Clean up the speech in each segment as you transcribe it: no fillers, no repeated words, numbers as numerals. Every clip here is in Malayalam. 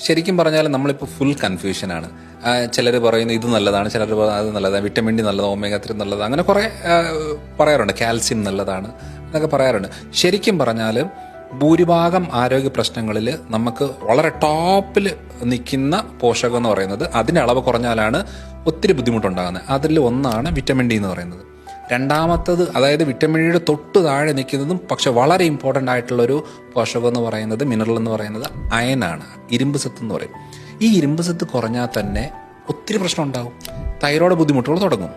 ശരിക്കും പറഞ്ഞാൽ നമ്മളിപ്പോൾ ഫുൾ കൺഫ്യൂഷനാണ്. ചിലർ പറയുന്നത് ഇത് നല്ലതാണ്, ചിലർ അത് നല്ലതാണ്, വിറ്റമിൻ ഡി നല്ലതാണ്, ഒമേഗ 3 നല്ലതാണ്, അങ്ങനെ കുറേ പറയാറുണ്ട്. കാൽസ്യം നല്ലതാണ് എന്നൊക്കെ പറയാറുണ്ട്. ശരിക്കും പറഞ്ഞാൽ ഭൂരിഭാഗം ആരോഗ്യ പ്രശ്നങ്ങളിൽ നമുക്ക് വളരെ ടോപ്പിൽ നിൽക്കുന്ന പോഷകം എന്ന് പറയുന്നത് അതിൻ്റെ അളവ് കുറഞ്ഞാലാണ് ഒത്തിരി ബുദ്ധിമുട്ടുണ്ടാകുന്നത്. അതിൽ ഒന്നാണ് വിറ്റമിൻ ഡി എന്ന് പറയുന്നത്. രണ്ടാമത്തത്, അതായത് വിറ്റമിൻ ഡിയുടെ തൊട്ട് താഴെ നിൽക്കുന്നതും പക്ഷെ വളരെ ഇമ്പോർട്ടൻ്റ് ആയിട്ടുള്ളൊരു പോഷകം എന്ന് പറയുന്നത്, മിനറൽ എന്ന് പറയുന്നത് അയനാണ്, ഇരുമ്പ് സത്ത് എന്ന് പറയും. ഈ ഇരുമ്പ് സത്ത് കുറഞ്ഞാൽ തന്നെ ഒത്തിരി പ്രശ്നം ഉണ്ടാകും. തൈറോയ്ഡ് ബുദ്ധിമുട്ടുകൾ തുടങ്ങും,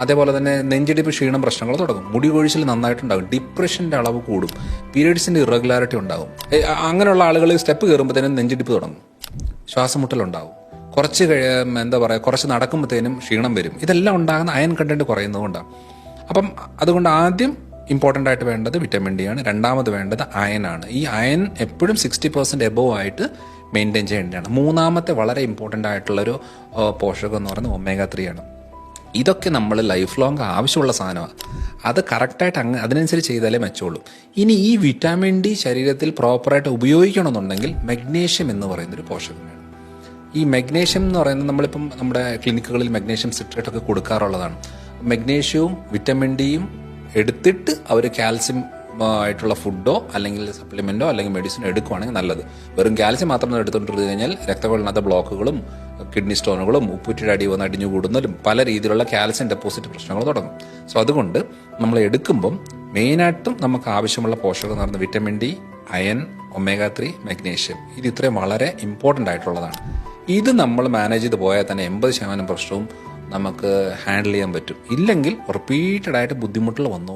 അതേപോലെ തന്നെ നെഞ്ചിടിപ്പ്, ക്ഷീണം പ്രശ്നങ്ങൾ തുടങ്ങും, മുടി കൊഴിച്ചിൽ നന്നായിട്ടുണ്ടാകും, ഡിപ്രഷൻ്റെ അളവ് കൂടും, പീരിയഡ്സിൻ്റെ ഇറഗുലാരിറ്റി ഉണ്ടാകും. അങ്ങനെയുള്ള ആളുകൾ സ്റ്റെപ്പ് കയറുമ്പോഴത്തേനും നെഞ്ചിടിപ്പ് തുടങ്ങും, ശ്വാസം മുട്ടലുണ്ടാകും, കുറച്ച് നടക്കുമ്പോഴത്തേനും ക്ഷീണം വരും. ഇതെല്ലാം ഉണ്ടാകുന്ന അയൺ കണ്ടന്റ് കുറയുന്നതുകൊണ്ടാണ്. അപ്പം അതുകൊണ്ട് ആദ്യം ഇമ്പോർട്ടൻ്റ് ആയിട്ട് വേണ്ടത് വിറ്റമിൻ ഡി ആണ്. രണ്ടാമത് വേണ്ടത് അയനാണ്. ഈ അയൻ എപ്പോഴും 60% എബോവ് ആയിട്ട് മെയിൻറ്റെയിൻ ചെയ്യേണ്ടതാണ്. മൂന്നാമത്തെ വളരെ ഇമ്പോർട്ടൻ്റ് ആയിട്ടുള്ളൊരു പോഷകം എന്ന് പറയുന്നത് ഒമേഗ 3 ആണ്. ഇതൊക്കെ നമ്മൾ ലൈഫ് ലോങ് ആവശ്യമുള്ള സാധനമാണ്. അത് കറക്റ്റായിട്ട് അതിനനുസരിച്ച് ചെയ്താലേ മെച്ചമുള്ളൂ. ഇനി ഈ വിറ്റാമിൻ ഡി ശരീരത്തിൽ പ്രോപ്പറായിട്ട് ഉപയോഗിക്കണമെന്നുണ്ടെങ്കിൽ മഗ്നീഷ്യം എന്ന് പറയുന്നൊരു പോഷകം വേണം. ഈ മഗ്നീഷ്യം എന്ന് പറയുന്നത് നമ്മളിപ്പം നമ്മുടെ ക്ലിനിക്കുകളിൽ മഗ്നീഷ്യം സിട്രേറ്റ് ഒക്കെ കൊടുക്കാറുള്ളതാണ്. മഗ്നീഷ്യവും വിറ്റമിൻ ഡിയും എടുത്തിട്ട് അവർ കാൽസ്യം ആയിട്ടുള്ള ഫുഡോ അല്ലെങ്കിൽ സപ്ലിമെൻറ്റോ അല്ലെങ്കിൽ മെഡിസിനോ എടുക്കുവാണെങ്കിൽ നല്ലത്. വെറും കാൽസ്യം മാത്രം എടുത്തുകൊണ്ടിരുന്നു കഴിഞ്ഞാൽ രക്തകൊള്ളിനകത്തെ ബ്ലോക്കുകളും കിഡ്നി സ്റ്റോണുകളും ഉപ്പുറ്റിയുടെ അടി വന്ന് അടിഞ്ഞു കൂടുന്നതും പല രീതിയിലുള്ള കാൽസ്യം ഡെപ്പോസിറ്റ് പ്രശ്നങ്ങൾ തുടങ്ങും. സോ അതുകൊണ്ട് നമ്മൾ എടുക്കുമ്പം മെയിനായിട്ടും നമുക്ക് ആവശ്യമുള്ള പോഷകം എന്ന് പറയുന്നത് vitamin D, iron, omega 3, magnesium. ഇത് ഇത്രയും വളരെ ഇമ്പോർട്ടൻ്റ് ആയിട്ടുള്ളതാണ്. ഇത് നമ്മൾ മാനേജ് ചെയ്ത് പോയാൽ തന്നെ 80% പ്രശ്നവും നമുക്ക് ഹാൻഡിൽ ചെയ്യാൻ പറ്റും. ഇല്ലെങ്കിൽ റിപ്പീറ്റഡ് ആയിട്ട് ബുദ്ധിമുട്ടുകൾ വന്നു.